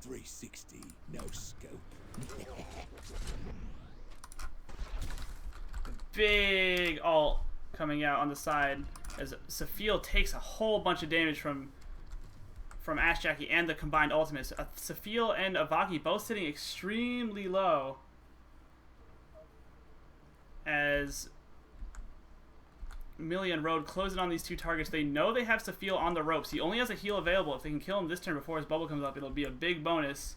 360, no scope. Big ult coming out on the side as Safil takes a whole bunch of damage from Ash Jackie and the combined ultimates. Safil and Avaki both sitting extremely low as Millie and Road close in on these two targets. They know they have Safil on the ropes. He only has a heal available. If they can kill him this turn before his bubble comes up, it'll be a big bonus.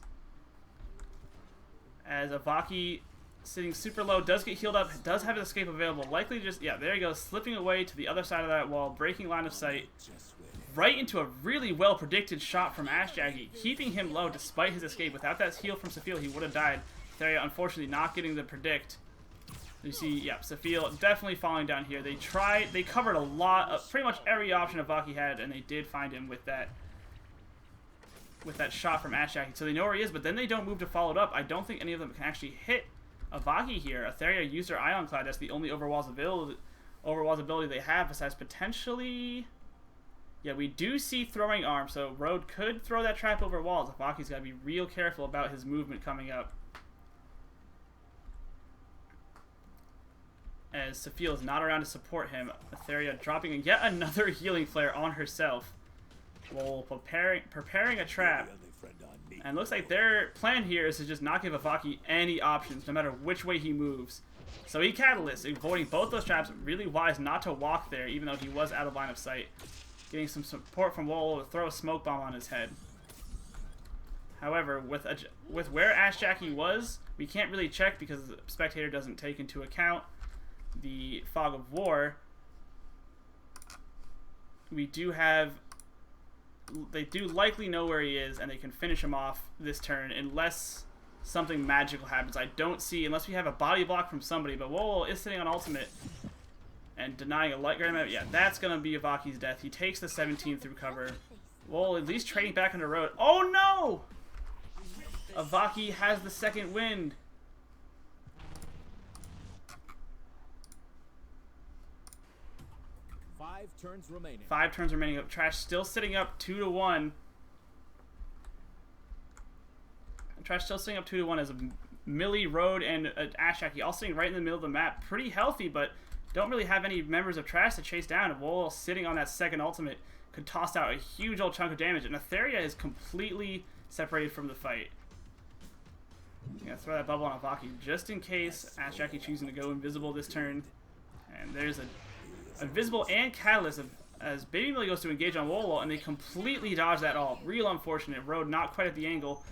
As Avaki, sitting super low, does get healed up, does have his escape available. Likely just, yeah, there he goes, slipping away to the other side of that wall, breaking line of sight. Right into a really well-predicted shot from Ash Jackie, keeping him low despite his escape. Without that heal from Safil, he would have died. Theria, unfortunately, not getting the predict. You see, yeah, Safil definitely falling down here. They covered a lot of, pretty much every option Avaki had, and they did find him with that shot from Ash Jackie. So they know where he is, but then they don't move to follow it up. I don't think any of them can actually hit Avaki here. Atheria used her Ion Cloud. That's the only overwalls ability they have, besides potentially... Yeah, we do see throwing arm, so Road could throw that trap over walls. Avaki's got to be real careful about his movement coming up. As Safil is not around to support him, Atheria dropping yet another healing flare on herself while preparing a trap. And looks like their plan here is to just not give Avaki any options, no matter which way he moves. So he Catalyst, avoiding both those traps. Really wise not to walk there, even though he was out of line of sight. Getting some support from Wolo to throw a smoke bomb on his head. However, with where Ash Jackie was, we can't really check because the spectator doesn't take into account the fog of war. We do have... They do likely know where he is, and they can finish him off this turn unless something magical happens. I don't see, unless we have a body block from somebody, but Wolo is sitting on ultimate and denying a light grab. Yeah, that's going to be Avaki's death. He takes the 17 through cover. Wolo at least trading back on the road. Oh no! Avaki has the second wind. Five turns remaining. Trash still sitting up 2-1. Trash still sitting up 2-1 as Millie, Road, and Ash Jackie all sitting right in the middle of the map. Pretty healthy, but don't really have any members of Trash to chase down. Wolo sitting on that second ultimate could toss out a huge old chunk of damage. And Atheria is completely separated from the fight. I'm going to throw that bubble on Avaki just in case Ash Jackie choosing to go invisible this turn. And there's a invisible and catalyst as Baby Millie goes to engage on Wolo, and they completely dodge that ult. Real unfortunate. Road not quite at the angle.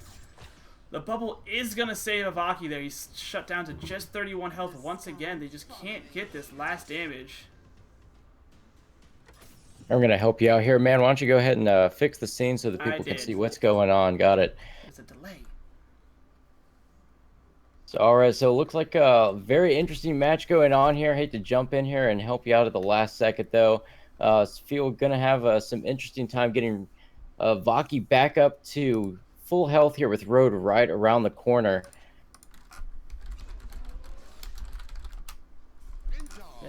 The bubble is going to save Avaki there. He's shut down to just 31 health once again. They just can't get this last damage. I'm going to help you out here, man. Why don't you go ahead and fix the scene so that people can see what's going on. Got it. There's a delay. So, all right, so it looks like a very interesting match going on here. Hate to jump in here and help you out at the last second, though. Feel going to have some interesting time getting Avaki back up to full health here with Road right around the corner.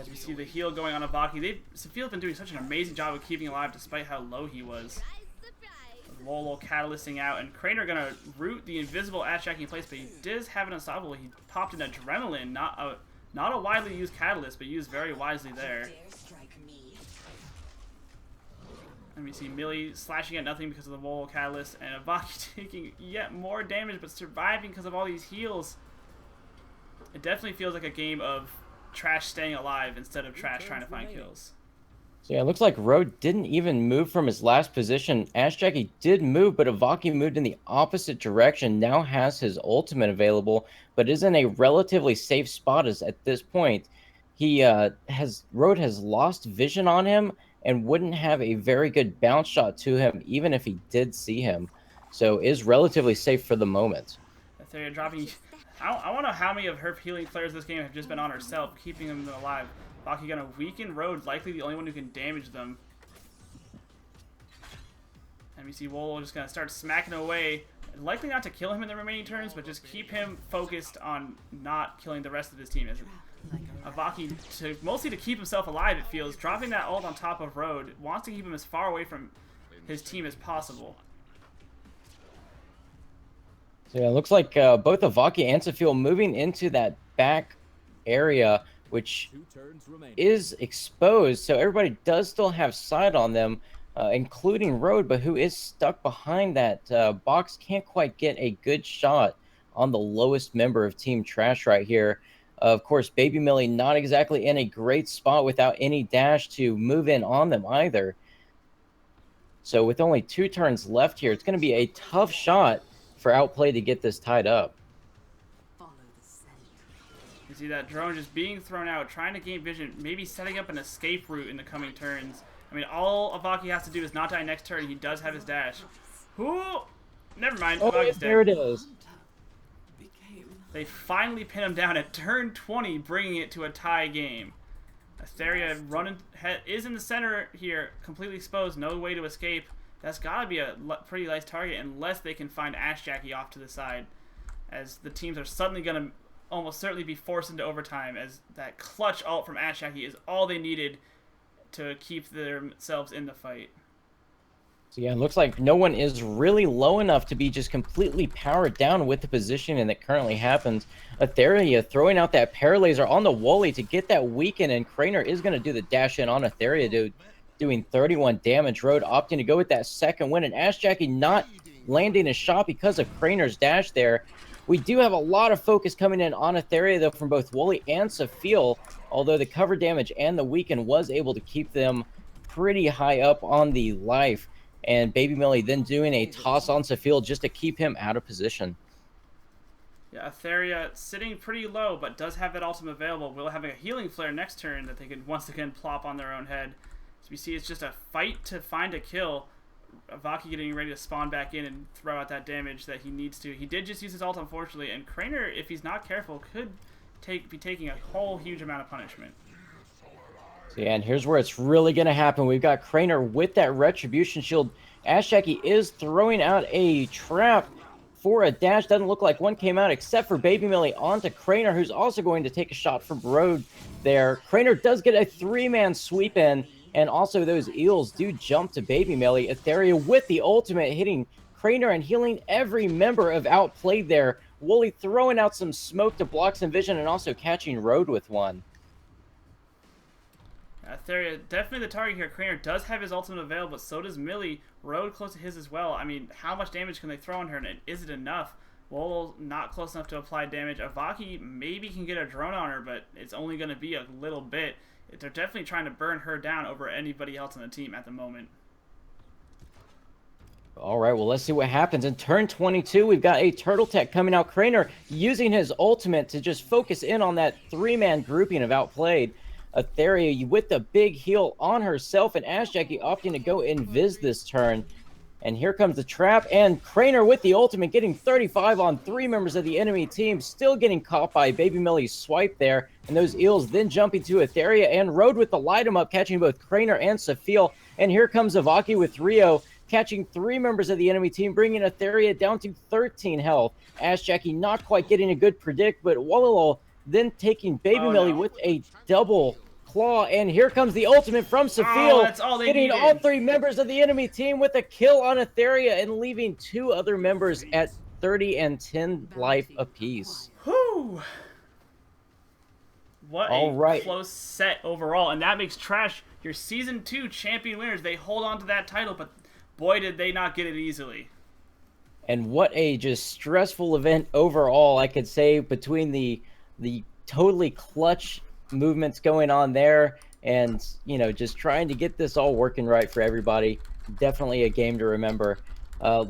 As we see the heal going on Avaki, Safil's been doing such an amazing job of keeping alive despite how low he was. Wolo catalysting out, and Craner gonna root the invisible Ash Jackie in place, but he does have an unstoppable. He popped an Adrenaline, not a widely used catalyst, but used very wisely there. And we see Millie slashing at nothing because of the Wolo catalyst, and Avaki taking yet more damage, but surviving because of all these heals. It definitely feels like a game of Trash staying alive instead of Trash trying to find kills. So yeah, it looks like Road didn't even move from his last position. Ash Jackie did move, but Avaki moved in the opposite direction. Now has his ultimate available, but is in a relatively safe spot as at this point. Road has lost vision on him and wouldn't have a very good bounce shot to him even if he did see him. So is relatively safe for the moment. They're dropping. I wonder how many of her healing flares this game have just been on herself, keeping them alive. Avaki gonna weaken Road, likely the only one who can damage them. And we see Wolo just gonna start smacking away. Likely not to kill him in the remaining turns, but just keep him focused on not killing the rest of his team. As Avaki, mostly to keep himself alive, it feels, dropping that ult on top of Road, wants to keep him as far away from his team as possible. So yeah, it looks like both Avaki and Safil moving into that back area, which 2 turns remaining. is exposed. So everybody does still have sight on them, including Road, but who is stuck behind that box, can't quite get a good shot on the lowest member of Team Trash right here. Of course, Baby Millie not exactly in a great spot without any dash to move in on them either. So with only 2 turns left here, it's going to be a tough shot for Outplay to get this tied up. You see that drone just being thrown out, trying to gain vision, maybe setting up an escape route in the coming turns. I mean, all Avaki has to do is not die next turn. He does have his dash. Who? Never mind. Oh, Avaki's there dead. it is. They finally pin him down at turn 20, bringing it to a tie game. Asteria is in the center here, completely exposed, no way to escape. That's got to be a pretty nice target unless they can find Ash Jackie off to the side, as the teams are suddenly going to almost certainly be forced into overtime, as that clutch ult from Ash Jackie is all they needed to keep themselves in the fight. So yeah, it looks like no one is really low enough to be just completely powered down with the positioning that currently happens. Etheria throwing out that Paralaser on the Wooly to get that weaken, and Craner is going to do the dash in on Etheria, doing 31 damage. Road opting to go with that second win, and Ash Jackie not landing a shot because of Craner's dash there. We do have a lot of focus coming in on Etheria, though, from both Wooly and Safil, although the cover damage and the weaken was able to keep them pretty high up on the life. And Baby Millie then doing a toss on Safil just to keep him out of position. Yeah, Etheria sitting pretty low, but does have that ultimate available. Will have a healing flare next turn that they can once again plop on their own head. So we see it's just a fight to find a kill. Avaki getting ready to spawn back in and throw out that damage that he needs to. He did just use his ult, unfortunately, and Craner, if he's not careful, could be taking a whole huge amount of punishment. So yeah, and here's where it's really going to happen. We've got Craner with that Retribution Shield. Ash Jackie is throwing out a trap for a dash. Doesn't look like one came out except for Baby Millie onto Craner, who's also going to take a shot from Road there. Craner does get a 3-man sweep in, and also those eels do jump to Baby Millie. Etheria with the ultimate hitting Craner and healing every member of Outplayed there. Wooly throwing out some smoke to block some vision and also catching Road with one. Etheria, definitely the target here. Craner does have his ultimate available, but so does Millie. Road close to his as well. I mean, how much damage can they throw on her, and is it enough? Wolo not close enough to apply damage. Avaki maybe can get a drone on her, but it's only going to be a little bit. They're definitely trying to burn her down over anybody else on the team at the moment. All right, well, let's see what happens. In turn 22, we've got a Turtle Tech coming out. Craner using his ultimate to just focus in on that 3-man grouping of Outplayed. Etheria with the big heal on herself, and Ash Jackie opting to go invis this turn. And here comes the trap, and Craner with the ultimate getting 35 on 3 members of the enemy team, still getting caught by Baby Millie's swipe there. And those eels then jumping to Etheria, and Road with the light 'em up, catching both Craner and Safil. And here comes Avaki with Rio, catching 3 members of the enemy team, bringing Etheria down to 13 health. Ash Jackie not quite getting a good predict, but Wallalol then taking Baby Millie with a double claw, and here comes the ultimate from Safil, hitting all 3 members of the enemy team with a kill on Etheria and leaving 2 other members at 30 and 10 life apiece. Whew! What a close set overall, and that makes Trash your Season 2 champion winners. They hold on to that title, but boy did they not get it easily. And what a just stressful event overall, I could say, between the totally clutch movements going on there and, you know, just trying to get this all working right for everybody. Definitely a game to remember.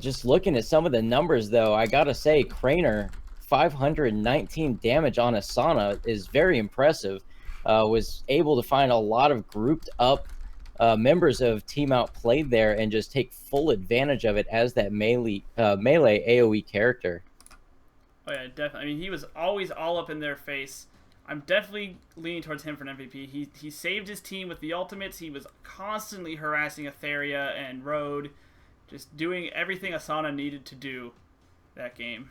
Just looking at some of the numbers, though, I gotta say, Craner, 519 damage on Asana is very impressive. Was able to find a lot of grouped up members of Team Outplayed there and just take full advantage of it as that melee AoE character. Oh yeah, definitely. I mean, he was always all up in their face. I'm definitely leaning towards him for an MVP. He saved his team with the ultimates. He was constantly harassing Etheria and Road, just doing everything Asana needed to do that game.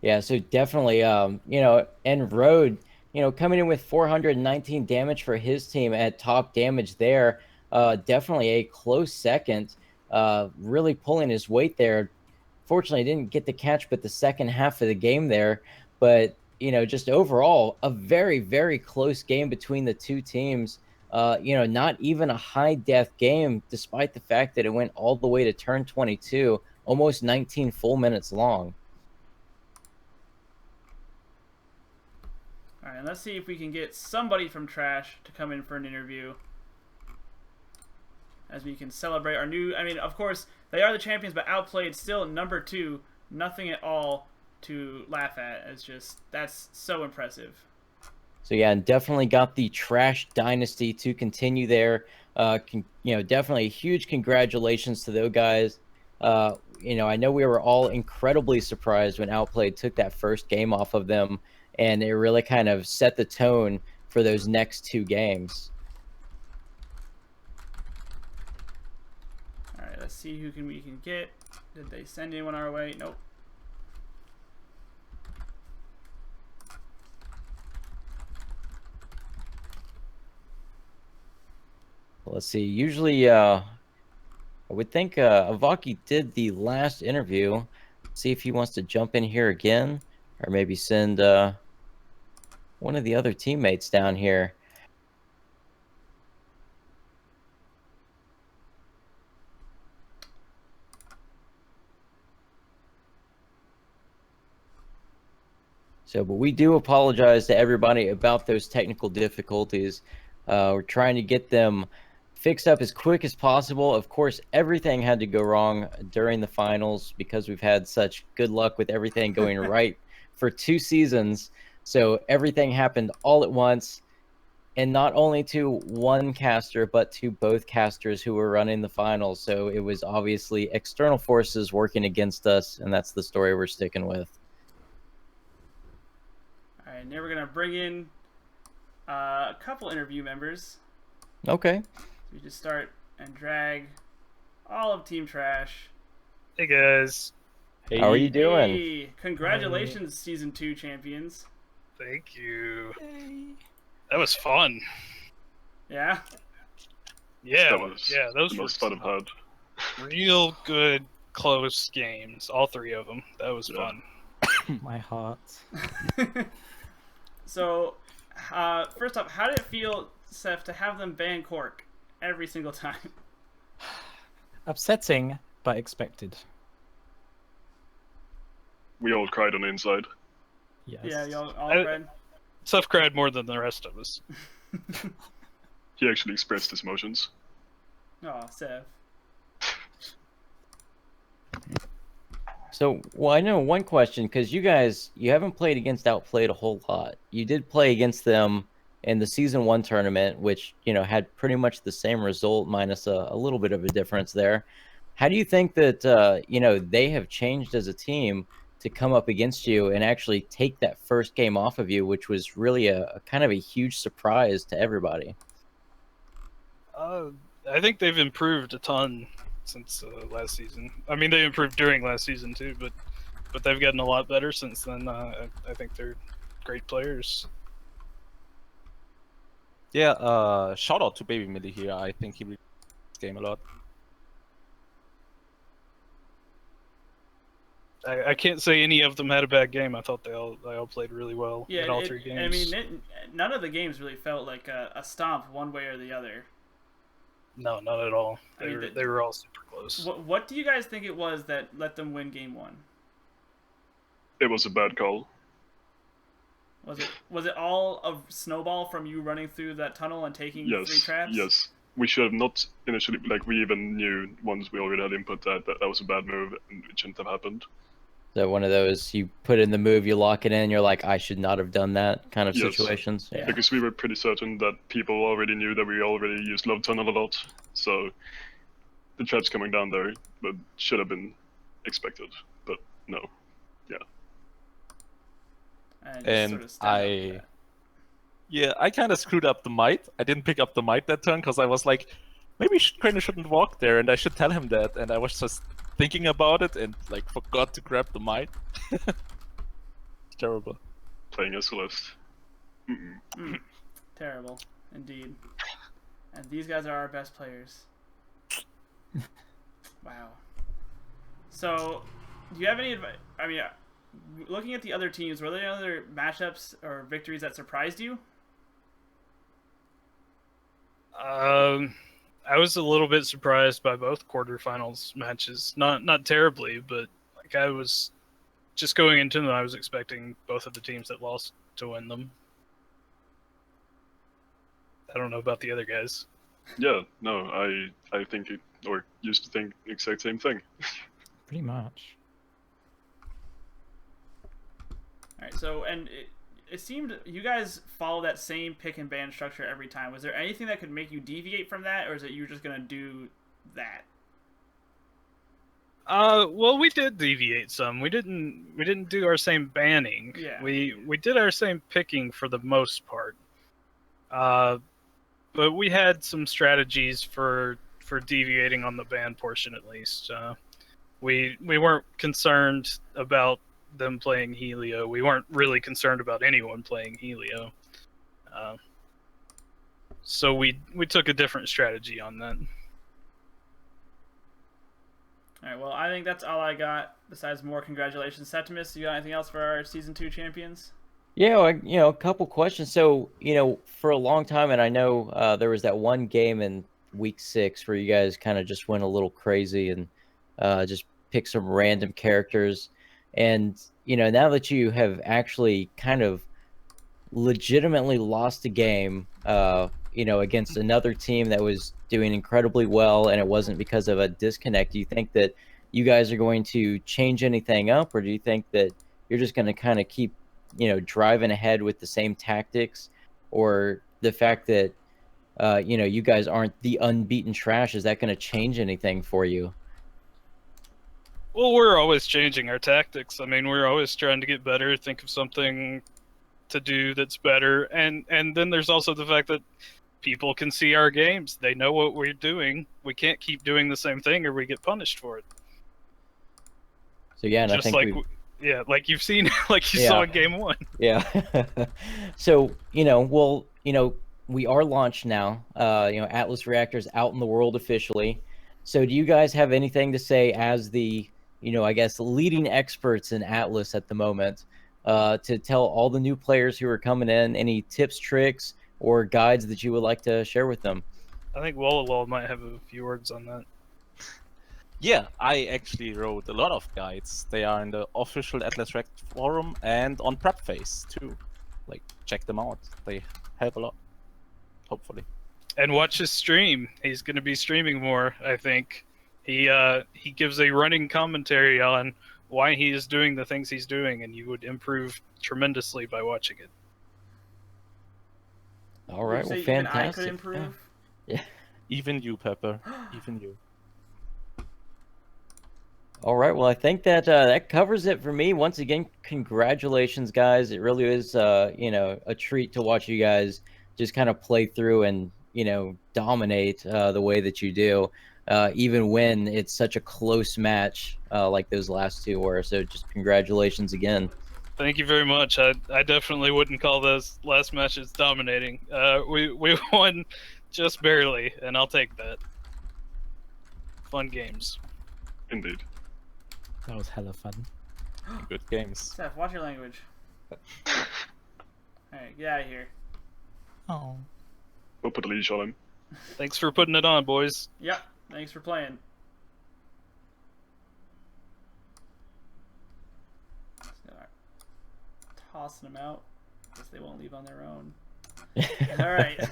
Yeah, so definitely, you know, and Road, you know, coming in with 419 damage for his team at top damage there. Definitely a close second, really pulling his weight there. Fortunately, didn't get to catch but the second half of the game there. But, just overall, a very, very close game between the two teams. Not even a high death game, despite the fact that it went all the way to turn 22, almost 19 full minutes long. All right, let's see if we can get somebody from Trash to come in for an interview, as we can celebrate our new. I mean, of course, they are the champions, but Outplayed still number 2. Nothing at all to laugh at. It's just, that's so impressive. So yeah, and definitely got the Trash Dynasty to continue there. Definitely a huge congratulations to those guys. I know we were all incredibly surprised when Outplayed took that first game off of them, and it really kind of set the tone for those next 2 games. All right, let's see who we can get. Did they send anyone our way? Nope. Let's see. Usually, I would think Avaki did the last interview. See if he wants to jump in here again, or maybe send one of the other teammates down here. So, but we do apologize to everybody about those technical difficulties. We're trying to get them fixed up as quick as possible. Of course, everything had to go wrong during the finals because we've had such good luck with everything going right for 2 seasons. So everything happened all at once, and not only to one caster, but to both casters who were running the finals. So it was obviously external forces working against us, and that's the story we're sticking with. All right, now we're gonna bring in a couple interview members. Okay. We just start and drag all of Team Trash. Hey guys. Hey. How are you doing? Hey, congratulations, Season 2 champions. Thank you. Yay. That was fun. Yeah? Yeah, Those those the were most fun I've had. real good, close games. All 3 of them. That was fun. My heart. So, first off, how did it feel, Seth, to have them ban Cork every single time? Upsetting, but expected. We all cried on the inside. Yes. Yeah, y'all all I- read? Seth cried more than the rest of us. He actually expressed his emotions. Oh, Seth. So, well, I know one question, because you guys, you haven't played against Outplayed a whole lot. You did play against them in the Season 1 tournament, which, had pretty much the same result, minus a little bit of a difference there. How do you think that, they have changed as a team to come up against you and actually take that first game off of you, which was really a kind of a huge surprise to everybody? I think they've improved a ton since last season. I mean, they improved during last season too, but they've gotten a lot better since then. I think they're great players. Yeah, shout out to Baby Millie here. I think he really this game a lot. I can't say any of them had a bad game. I thought they all played really well in all 3 games. I mean, none of the games really felt like a stomp one way or the other. No, not at all. I mean, They were all super close. What do you guys think it was that let them win Game 1? It was a bad call. Was it all a snowball from you running through that tunnel and taking 3 traps? Yes. We should have not initially, we even knew once we already had input that was a bad move and it shouldn't have happened. So one of those, you put in the move, you lock it in, you're like, I should not have done that kind of Yes. situations. Yeah. Because we were pretty certain that people already knew that we already used Love Tunnel a lot, so the traps coming down there but should have been expected, but no. And I kind of screwed up the might. I didn't pick up the might that turn because I was like, maybe Krainer shouldn't walk there, and I should tell him that. And I was just thinking about it and forgot to grab the might. It's terrible. Playing as Celeste. Terrible, indeed. And these guys are our best players. Wow. So, do you have any advice? I mean, looking at the other teams, were there any other matchups or victories that surprised you? I was a little bit surprised by both quarterfinals matches. Not terribly, but like I was just going into them, I was expecting both of the teams that lost to win them. I don't know about the other guys. Yeah, no, I think it, or used to think the exact same thing. Pretty much. All right, so and it seemed you guys follow that same pick and ban structure every time. Was there anything that could make you deviate from that, or is it you just gonna do that? Well, we did deviate some. We didn't do our same banning. Yeah. We did our same picking for the most part. But we had some strategies for deviating on the ban portion at least. We weren't concerned about them playing Helio. We weren't really concerned about anyone playing Helio. So we took a different strategy on that. All right, well, I think that's all I got. Besides more congratulations, Septimus. You got anything else for our season 2 champions? Yeah, a couple questions. So, for a long time, and I know there was that one game in week 6 where you guys kind of just went a little crazy and just picked some random characters. And, now that you have actually kind of legitimately lost a game, against another team that was doing incredibly well, and it wasn't because of a disconnect, do you think that you guys are going to change anything up, or do you think that you're just going to kind of keep driving ahead with the same tactics, or the fact that you guys aren't the unbeaten trash, is that going to change anything for you? Well, we're always changing our tactics. I mean, we're always trying to get better, think of something to do that's better, and then there's also the fact that people can see our games. They know what we're doing. We can't keep doing the same thing or we get punished for it. So yeah, and Just I think yeah, like you've seen, like you Yeah. saw in game 1. Yeah. So, we are launched now. Atlas Reactor's out in the world officially. So do you guys have anything to say as the, I guess, leading experts in Atlas at the moment, to tell all the new players who are coming in, any tips, tricks, or guides that you would like to share with them? I think Walla might have a few words on that. Yeah, I actually wrote a lot of guides. They are in the official Atlas Rect forum and on Prep Phase too. Like, check them out. They help a lot, hopefully. And watch his stream. He's going to be streaming more, I think. He gives a running commentary on why he is doing the things he's doing, and you would improve tremendously by watching it. All right, well, Even fantastic. I could improve. Yeah. Even you, Pepper. Even you. All right. Well, I think that that covers it for me. Once again, congratulations, guys. It really is, a treat to watch you guys just kind of play through and, dominate the way that you do, even when it's such a close match like those last two were. So just congratulations again. Thank you very much. I definitely wouldn't call those last matches dominating. We won just barely, and I'll take that. Fun games. Indeed. That was hella fun. Good games. Seth, watch your language. Alright, get out of here. Oh. We'll put a leash on him. Thanks for putting it on, boys. Yep, thanks for playing. Start tossing them out. Guess they won't leave on their own. Alright.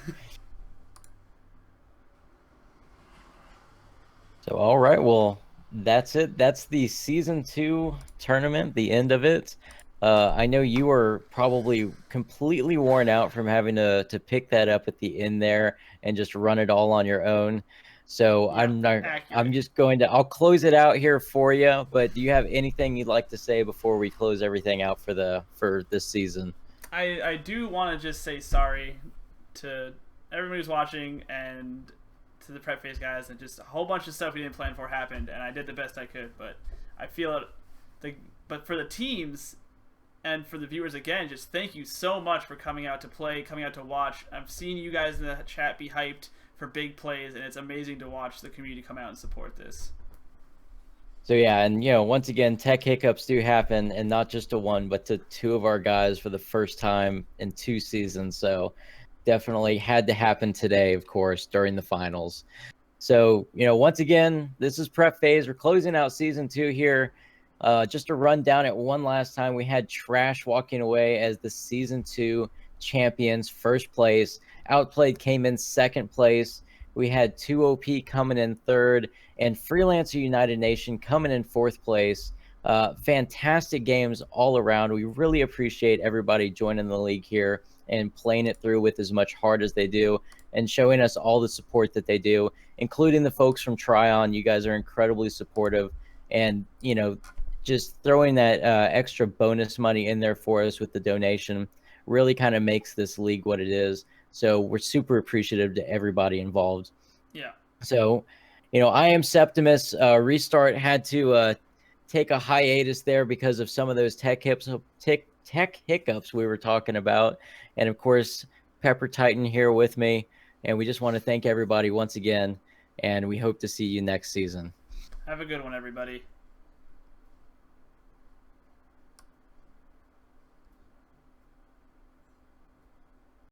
So, all right. Well, that's it. That's the season 2 tournament, the end of it. I know you were probably completely worn out from having to pick that up at the end there and just run it all on your own. So Yeah, I'm just going to, I'll close it out here for you. But do you have anything you'd like to say before we close everything out for this season? I do want to just say sorry to everybody who's watching and to the Prep Phase guys, and just a whole bunch of stuff we didn't plan for happened, and I did the best I could, but I feel it. But for the teams and for the viewers, again, just thank you so much for coming out to play, coming out to watch. I've seen you guys in the chat be hyped for big plays, and it's amazing to watch the community come out and support this. So yeah, and once again, tech hiccups do happen, and not just to one, but to two of our guys for the first time in 2 seasons. So definitely had to happen today, of course, during the finals. So, once again, this is prep phase. We're closing out season 2 here. Just to run down it one last time, we had Trash walking away as the season 2 champions, first place. Outplayed came in second place. We had 2OP coming in third, and Freelancer United Nation coming in fourth place. Fantastic games all around. We really appreciate everybody joining the league here and playing it through with as much heart as they do and showing us all the support that they do, including the folks from Tryon. You guys are incredibly supportive, and just throwing that extra bonus money in there for us with the donation really kind of makes this league what it is. So we're super appreciative to everybody involved. Yeah. So, I am Septimus. Restart had to take a hiatus there because of some of those tech hiccups we were talking about, and of course, Pepper Titan here with me. And we just want to thank everybody once again, and we hope to see you next season. Have a good one, everybody.